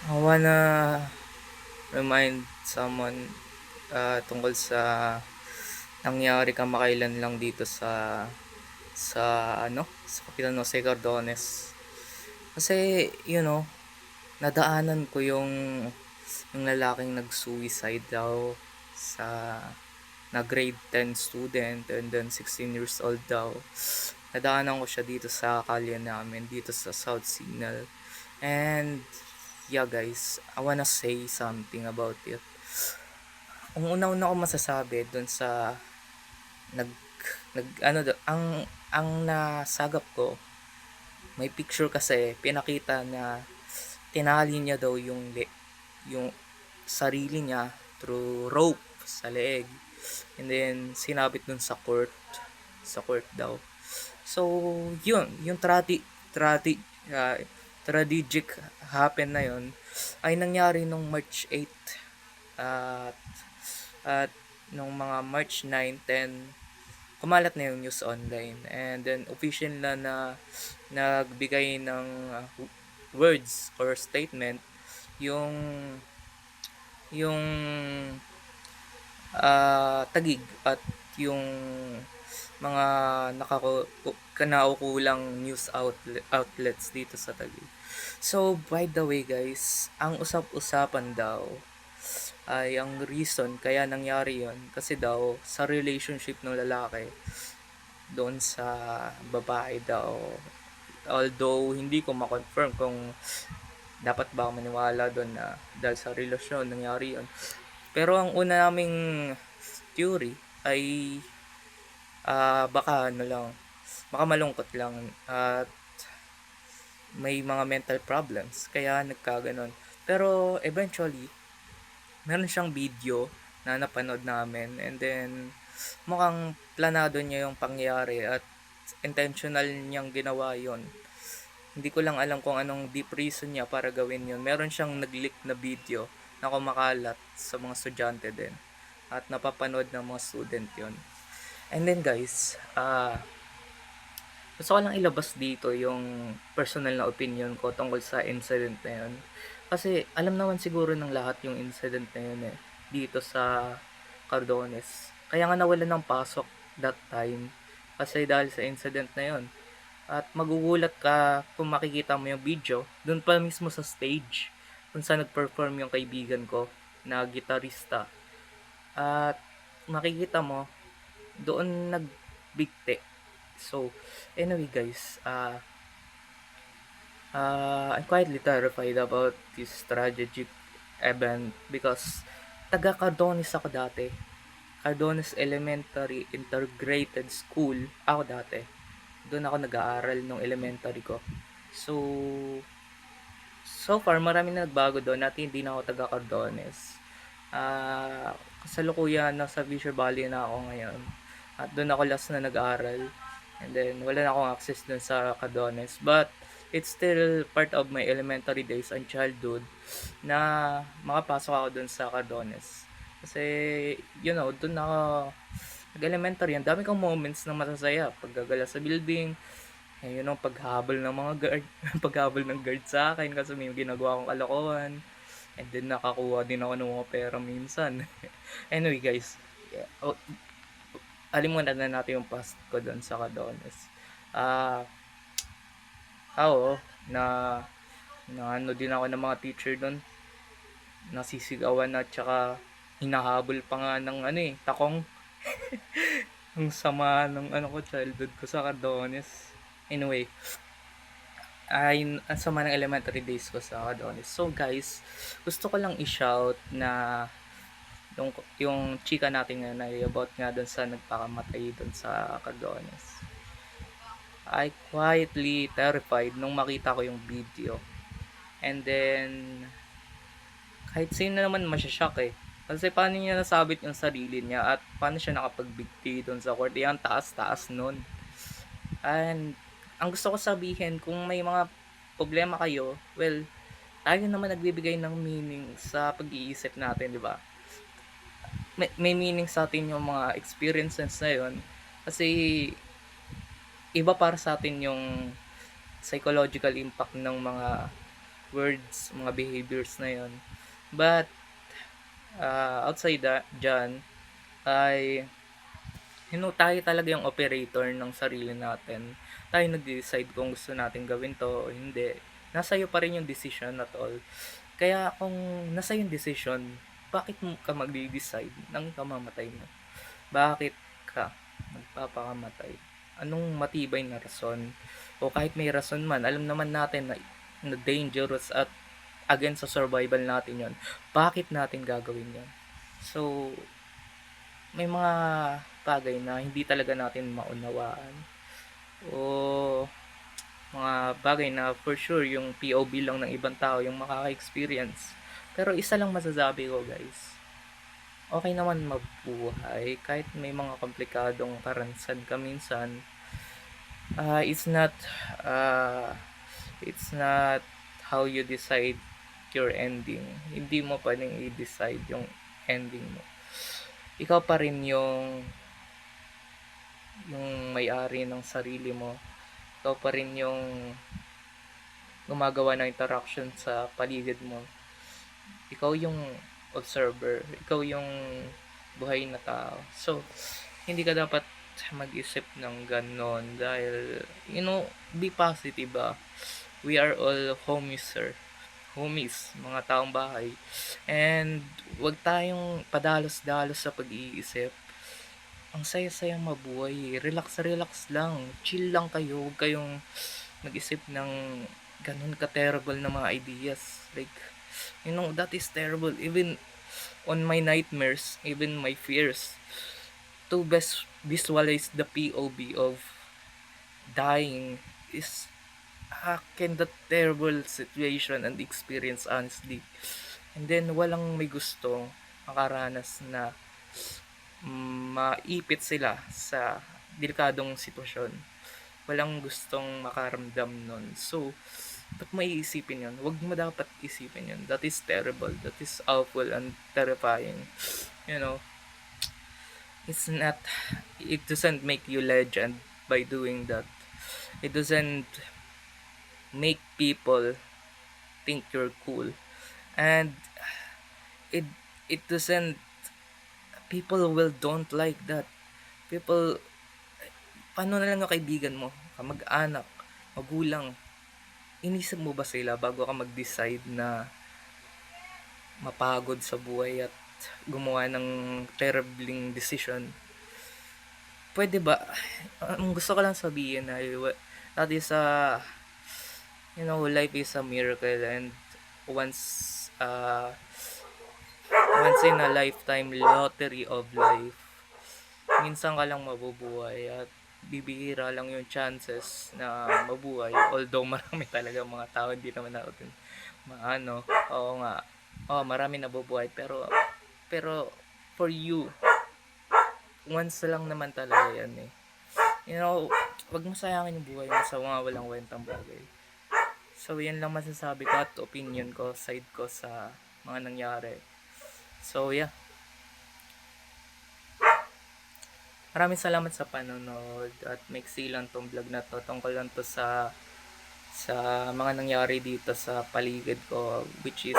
I wanna remind someone tungkol sa nangyari kamakailan lang dito sa sa Kapitan Jose Cardones. Kasi, nadaanan ko yung lalaking nag-suicide daw sa na grade 10 student and then 16 years old daw. Nadaanan ko siya dito sa kalye namin, dito sa South Signal. And yeah guys, I wanna say something about it. Ang una-una ko masasabi dun sa nag nag ano do, ang nasagap ko, may picture kasi pinakita na tinali niya daw yung sarili niya through rope sa leeg, and then sinabit dun sa court daw. So yun, yung uh, tragic happen na yun ay nangyari nung March 8, at at nung mga March 9, 10, kumalat na yung news online, and then official na nagbigay ng words or statement yung yung Taguig at yung mga kinaukulang news outlets dito sa Taguig. So by the way guys, ang usap-usapan daw ay ang reason kaya nangyari yon kasi daw sa relationship ng lalaki doon sa babae daw. Although hindi ko ma-confirm kung dapat ba ako maniwala doon na dahil sa relasyon nangyari yon. Pero ang una naming theory ay baka malungkot lang at may mga mental problems kaya nagkaganon. Pero eventually, meron siyang video na napanood namin, and then mukhang planado niya yung pangyari at intentional niyang ginawa yon. Hindi ko lang alam kung anong deep reason niya para gawin yon. Meron siyang nag-leak na video na kumakalat sa mga estudyante din at napapanood ng mga student yon. And then guys, gusto ko lang ilabas dito yung personal na opinion ko tungkol sa incident na yun. Kasi alam naman siguro ng lahat yung incident na yun dito sa Cardones. Kaya nga nawalan ng pasok that time kasi dahil sa incident na yun. At magugulat ka kung makikita mo yung video dun pa mismo sa stage kung saan nag-perform yung kaibigan ko na gitarista. At makikita mo doon nagbigti. So anyway guys, I'm quietly terrified about this tragic event because taga Cardones ako dati. Cardones Elementary Integrated School ako dati. Doon ako nag-aaral nung elementary ko. So far marami na nagbago doon at hindi na ako taga Cardones. Kasalukuyan nasa Fisher Valley na ako ngayon. At doon ako last na nag-aaral. And then wala na akong access doon sa Cardones. But it's still part of my elementary days and childhood na makapasok ako doon sa Cardones. Kasi, doon ako nag-elementary. Ang dami kong moments na masasaya. Paggagala sa building, paghabol ng mga guard, paghabol ng guard sa akin kasi may ginagawa akong kalokohan. And then nakakuha din ako ng mga pera minsan. Anyway guys, alimunan na natin yung past ko doon sa Cardones. Oo, na ano din ako ng mga teacher doon. Nasisigawan at saka hinahabol pa nga ng takong. Ang sama ng ko, childhood ko sa Cardones. Anyway, ang sama ng elementary days ko sa Cardones. So guys, gusto ko lang i-shout na yung chika natin ngayon ay about nga doon sa nagpakamatay doon sa Cardones. I quietly terrified nung makita ko yung video. And then, kahit sino naman masyashock Kasi paano niya nasabit yung sarili niya at paano siya nakapagbigti doon sa court. Ang taas-taas nun. And, ang gusto ko sabihin, kung may mga problema kayo, well, tayo naman nagbibigay ng meaning sa pag-iisip natin, di ba? May meaning sa atin yung mga experiences na yun. Kasi, iba para sa atin yung psychological impact ng mga words, mga behaviors na yon. But outside that dyan ay tayo talaga yung operator ng sarili natin. Tayo nag-decide kung gusto natin gawin to o hindi. Nasa iyo pa rin yung decision at all. Kaya kung nasa yung decision, bakit mo ka magde-decide ng kamamatay mo? Bakit ka magpapakamatay? Anong matibay na rason? O kahit may rason man, alam naman natin na dangerous at against sa survival natin yon. Bakit natin gagawin yon? So, may mga bagay na hindi talaga natin maunawaan o mga bagay na for sure yung POV lang ng ibang tao yung makaka-experience. Pero isa lang masasabi ko, guys, okay naman mabuhay kahit may mga komplikadong karanasan ka minsan. It's not uh, it's not how you decide your ending. Hindi mo pa rin i-decide yung ending mo. Ikaw pa rin yung may-ari ng sarili mo. Ikaw pa rin yung gumagawa ng interaction sa paligid mo. Ikaw yung observer. Ikaw yung buhay na tao. So, hindi ka dapat mag-isip ng ganon dahil, be positive ba? We are all homies, sir. Homies, mga taong bahay. And, wag tayong padalos-dalos sa pag-iisip. Ang saya-sayang mabuhay. Relax lang. Chill lang kayo. Huwag kayong mag-isip ng ganun ka-terrible na mga ideas. Like, that is terrible. Even on my nightmares, even my fears, to best visualize the POV of dying is kind of terrible situation and experience, honestly. And then, walang may gusto makaranas na maipit sila sa delikadong sitwasyon. Walang gustong makaramdam nun. So, ba't mo iisipin yun? Huwag mo dapat isipin yun. That is terrible. That is awful and terrifying. It's not, it doesn't make you legend by doing that. It doesn't make people think you're cool. And it doesn't, people don't like that. People, paano na lang yung kaibigan mo, kamag-anak, magulang, inisip mo ba sila bago ka mag-decide na mapagod sa buhay at gumawa ng terribling decision? Pwede ba? Ang gusto ko lang sabihin ay that is life is a miracle, and once in a lifetime lottery of life. Minsan ka lang mabubuhay at bibihira lang yung chances na mabuhay. Although marami talaga mga tao, hindi naman natin oo nga, marami nabubuhay, pero for you, once lang naman talaga yan eh. Wag mo sayangin yung buhay mo sa mga walang kwentang bagay. So yan lang masasabi ko at opinion ko, side ko sa mga nangyari. So yeah, maraming salamat sa panonood at maiksi lang tong vlog na to. Tungkol lang to sa mga nangyari dito sa paligid ko, which is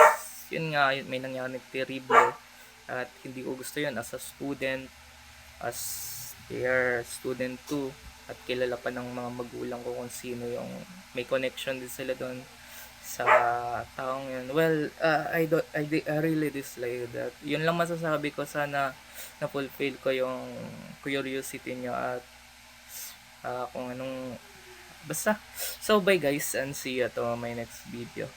yun nga, may nangyari terrible at hindi ko gusto yun as a student, as their student too, at kilala pa ng mga magulang ko kung sino yung may connection din sila doon sa taong yun. Well, I really dislike that. Yun lang masasabi ko, sana na-fulfill ko yung curiosity nyo at kung anong basta. So bye guys, and see you to my next video.